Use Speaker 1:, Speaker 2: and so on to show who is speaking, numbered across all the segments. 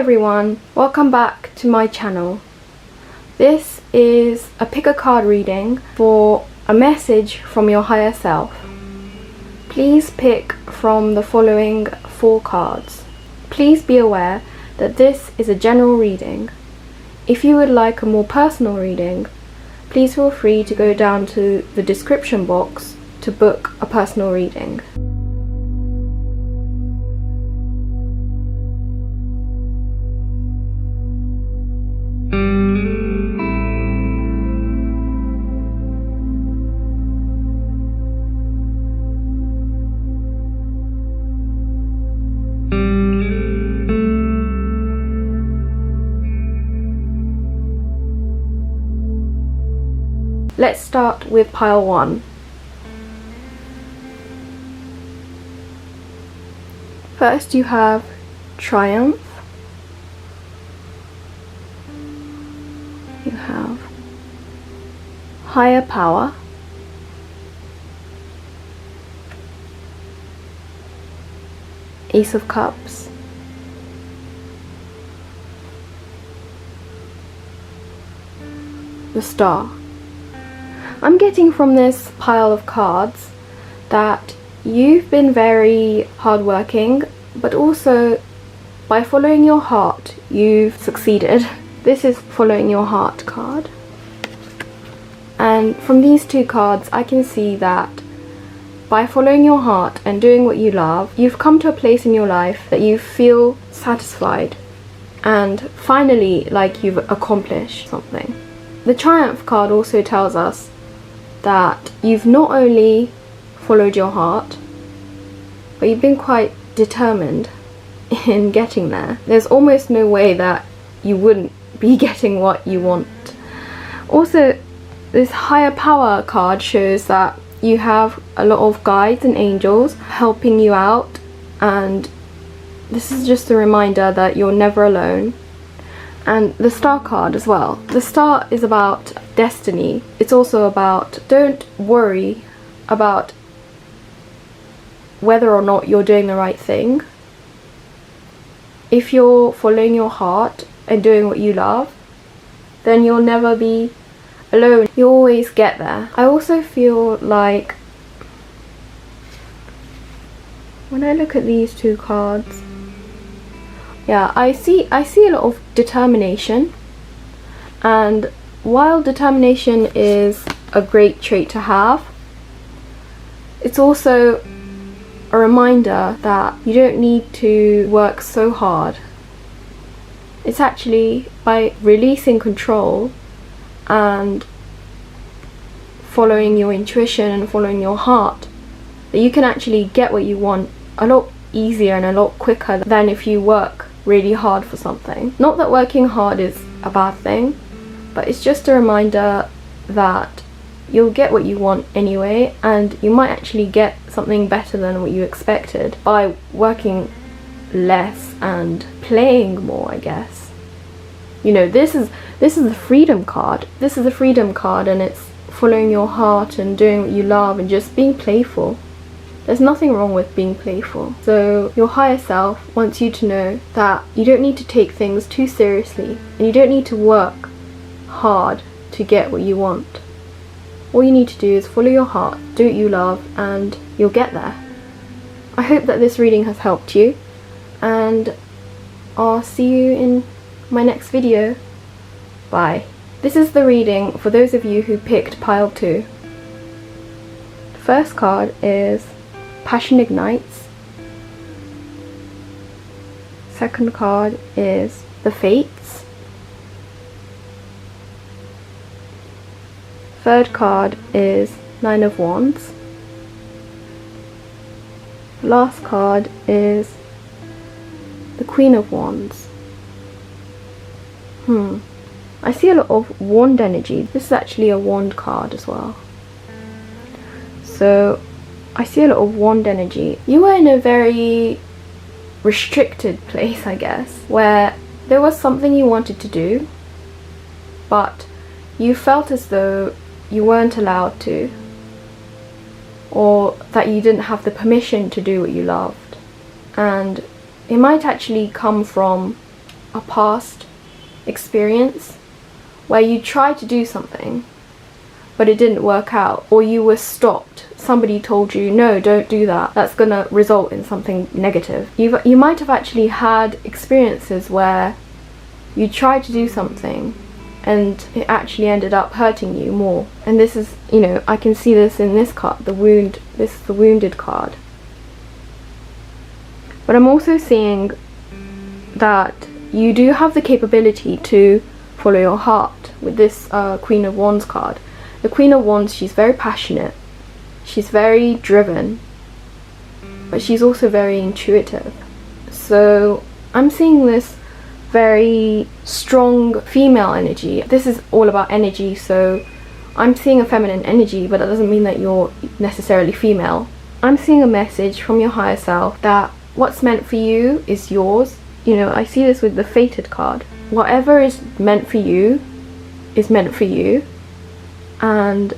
Speaker 1: everyone, welcome back to my channel. This is a pick a card reading for a message from your higher self. Please pick from the following 4 cards. Please be aware that this is a general reading. If you would like a more personal reading, please feel free to go down to the description box to book a personal reading. Let's start with pile 1. First you have Triumph. You have Higher Power. Ace of Cups. The Star. I'm getting from this pile of cards that you've been very hardworking, but also by following your heart you've succeeded. This is following your heart card, and from these 2 cards I can see that by following your heart and doing what you love, you've come to a place in your life that you feel satisfied and finally like you've accomplished something. The Triumph card also tells us that you've not only followed your heart, but you've been quite determined in getting there. There's almost no way that you wouldn't be getting what you want. Also, this Higher Power card shows that you have a lot of guides and angels helping you out, and this is just a reminder that you're never alone. And the Star card as well. The Star is about destiny. It's also about don't worry about whether or not you're doing the right thing. If you're following your heart and doing what you love, then you'll never be alone. You always get there. I also feel like when I look at these 2 cards, yeah, I see a lot of determination, and while determination is a great trait to have, it's also a reminder that you don't need to work so hard. It's actually by releasing control and following your intuition and following your heart that you can actually get what you want a lot easier and a lot quicker than if you work really hard for something. Not that working hard is a bad thing, but it's just a reminder that you'll get what you want anyway, and you might actually get something better than what you expected by working less and playing more, I guess. You know, this is the freedom card. This is the freedom card, and it's following your heart and doing what you love and just being playful. There's nothing wrong with being playful. So your higher self wants you to know that you don't need to take things too seriously, and you don't need to work hard to get what you want. All you need to do is follow your heart, do what you love, and you'll get there. I hope that this reading has helped you, and I'll see you in my next video. Bye. This is the reading for those of you who picked pile 2. The first card is Passion Ignites. Second card is The Fates. Third card is 9 of Wands. Last card is the Queen of Wands. I see a lot of wand energy. This is actually a wand card as well. So I see a lot of wand energy. You were in a very restricted place, I guess, where there was something you wanted to do, but you felt as though you weren't allowed to, or that you didn't have the permission to do what you loved. And it might actually come from a past experience where you tried to do something but it didn't work out, or you were stopped. Somebody told you, no, don't do that, that's gonna result in something negative. You might have actually had experiences where you tried to do something and it actually ended up hurting you more. And this is, you know, I can see this in this card, this is the wounded card. But I'm also seeing that you do have the capability to follow your heart with this Queen of Wands card. The Queen of Wands, she's very passionate, she's very driven, but she's also very intuitive. So I'm seeing this very strong female energy. This is all about energy, so I'm seeing a feminine energy, but that doesn't mean that you're necessarily female. I'm seeing a message from your higher self that what's meant for you is yours. You know, I see this with the Fated card. Whatever is meant for you is meant for you, and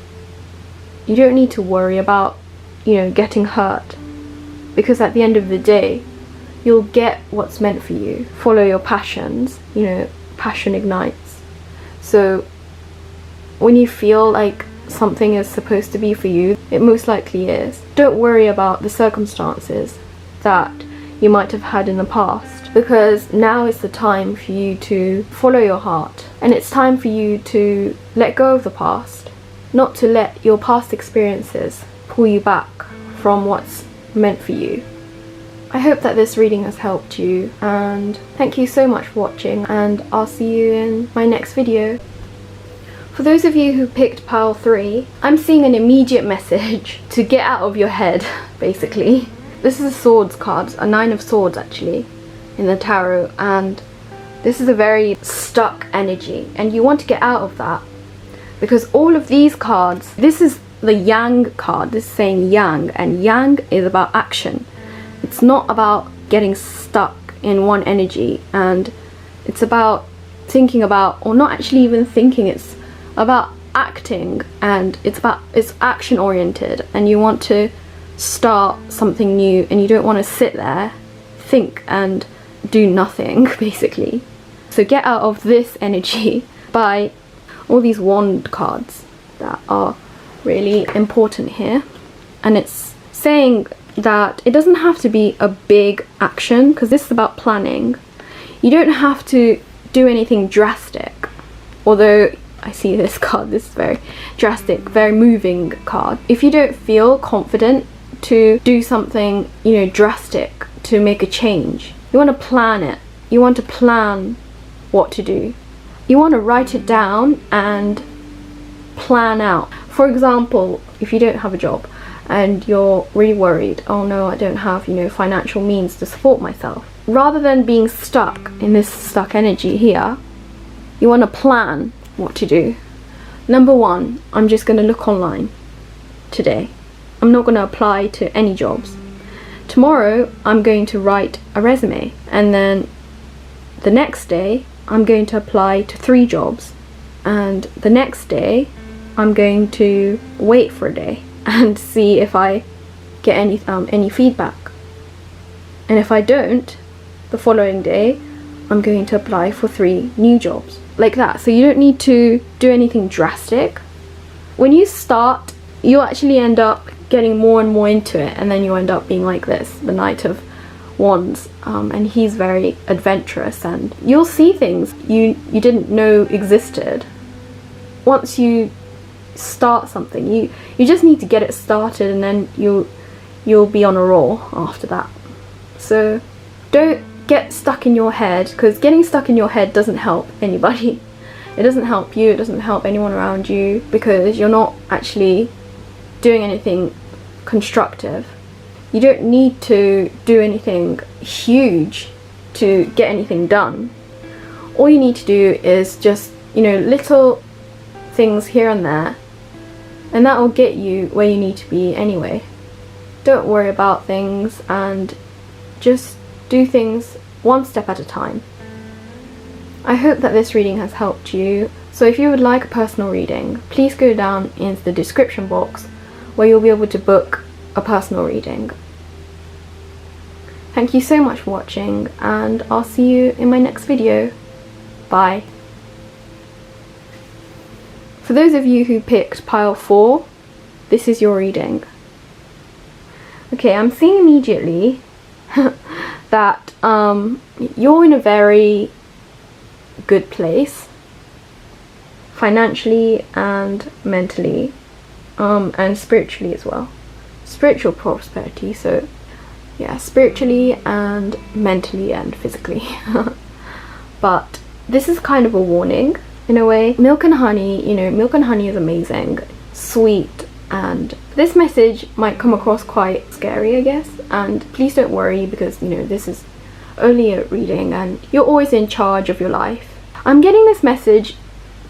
Speaker 1: you don't need to worry about, you know, getting hurt, because at the end of the day you'll get what's meant for you. Follow your passions, you know, passion ignites. So when you feel like something is supposed to be for you, it most likely is. Don't worry about the circumstances that you might have had in the past, because now is the time for you to follow your heart, and it's time for you to let go of the past, not to let your past experiences pull you back from what's meant for you. I hope that this reading has helped you, and thank you so much for watching, and I'll see you in my next video. For those of you who picked pile 3, I'm seeing an immediate message to get out of your head, basically. This is a Swords card, a 9 of Swords actually, in the tarot, and this is a very stuck energy, and you want to get out of that, because all of these cards, this is the Yang card, this is saying Yang, and Yang is about action. It's not about getting stuck in one energy, and it's about thinking about, or not actually even thinking, it's about acting, and it's action oriented, and you want to start something new, and you don't want to sit there, think and do nothing basically. So get out of this energy by all these wand cards that are really important here, and it's saying that it doesn't have to be a big action, because this is about planning. You don't have to do anything drastic, although I see this card, this is very drastic, very moving card. If you don't feel confident to do something, you know, drastic, to make a change, you want to plan it. You want to plan what to do. You want to write it down and plan out. For example, if you don't have a job and you're really worried, oh no, I don't have, you know, financial means to support myself. Rather than being stuck in this stuck energy here, you want to plan what to do. Number 1, I'm just going to look online today. I'm not going to apply to any jobs. Tomorrow I'm going to write a resume, and then the next day I'm going to apply to 3 jobs, and the next day I'm going to wait for a day and see if I get any feedback, and if I don't, the following day I'm going to apply for 3 new jobs, like that. So you don't need to do anything drastic. When you start, you actually end up getting more and more into it, and then you end up being like this, the Knight of Wands, and he's very adventurous, and you'll see things you didn't know existed. Once you start something, you just need to get it started, and then you'll be on a roll after that. So don't get stuck in your head, because getting stuck in your head doesn't help anybody. It doesn't help you, it doesn't help anyone around you, because you're not actually doing anything constructive. You don't need to do anything huge to get anything done. All you need to do is just, you know, little things here and there, and that will get you where you need to be anyway. Don't worry about things, and just do things one step at a time. I hope that this reading has helped you. So if you would like a personal reading, please go down into the description box where you'll be able to book a personal reading. Thank you so much for watching, and I'll see you in my next video. Bye. For those of you who picked pile 4, this is your reading. Okay, I'm seeing immediately that you're in a very good place financially and mentally, and spiritually as well. Spiritual prosperity, so yeah, spiritually and mentally and physically. But this is kind of a warning in a way. Milk and honey, you know, milk and honey is amazing, sweet, and this message might come across quite scary, I guess, and please don't worry, because you know, this is only a reading and you're always in charge of your life. I'm getting this message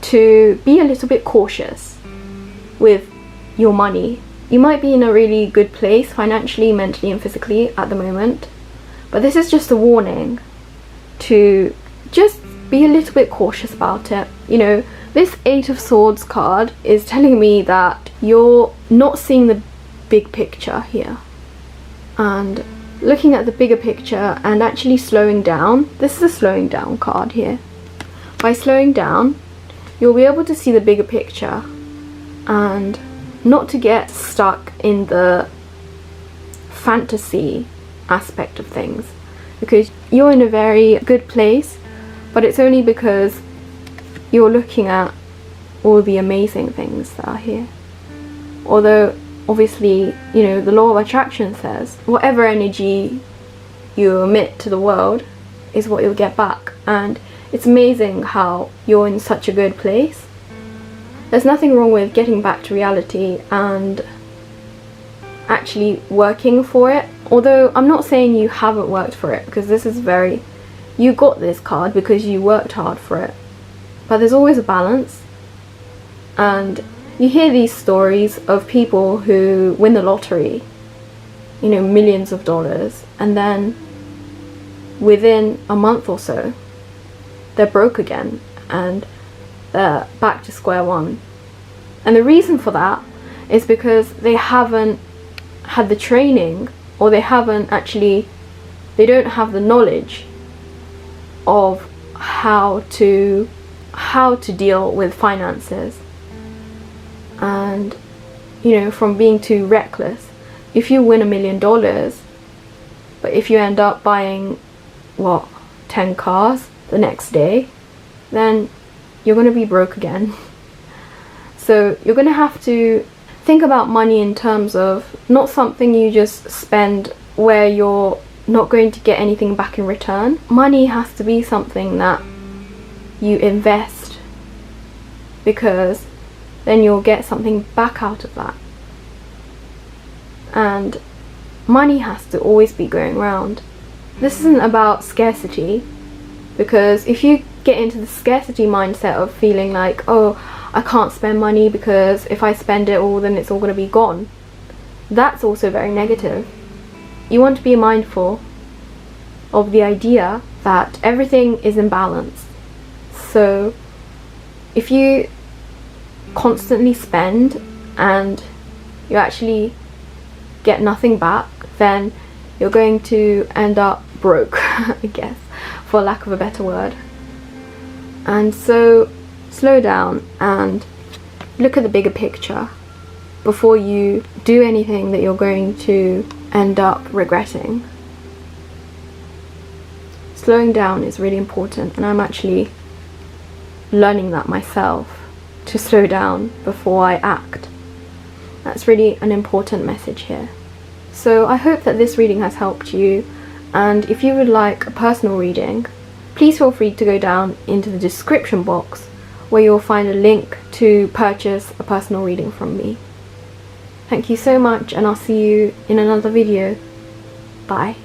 Speaker 1: to be a little bit cautious with your money. You might be in a really good place financially, mentally and physically at the moment, but this is just a warning to just be a little bit cautious about it. You know, this 8 of Swords card is telling me that you're not seeing the big picture here, and looking at the bigger picture and actually slowing down. This is a slowing down card here. By slowing down, you'll be able to see the bigger picture and not to get stuck in the fantasy aspect of things, because you're in a very good place, but it's only because you're looking at all the amazing things that are here. Although obviously, you know, the law of attraction says whatever energy you emit to the world is what you'll get back, and it's amazing how you're in such a good place. There's nothing wrong with getting back to reality and actually working for it. Although I'm not saying you haven't worked for it, because this is very, you got this card because you worked hard for it. But there's always a balance, and you hear these stories of people who win the lottery, you know, millions of dollars, and then within a month or so they're broke again and they're back to square one. And the reason for that is because they haven't had the training, or they don't have the knowledge of how to deal with finances. And you know, from being too reckless, if you win $1 million, but if you end up buying 10 cars the next day, then you're going to be broke again. So you're going to have to think about money in terms of not something you just spend where you're not going to get anything back in return. Money has to be something that you invest, because then you'll get something back out of that. And money has to always be going around. This isn't about scarcity, because if you get into the scarcity mindset of feeling like, oh, I can't spend money because if I spend it all then it's all going to be gone, that's also very negative. You want to be mindful of the idea that everything is in balance. So if you constantly spend and you actually get nothing back, then you're going to end up broke, I guess, for lack of a better word. And so slow down and look at the bigger picture before you do anything that you're going to end up regretting. Slowing down is really important, and I'm actually learning that myself, to slow down before I act. That's really an important message here. So I hope that this reading has helped you, and if you would like a personal reading, please feel free to go down into the description box where you'll find a link to purchase a personal reading from me. Thank you so much, and I'll see you in another video. Bye.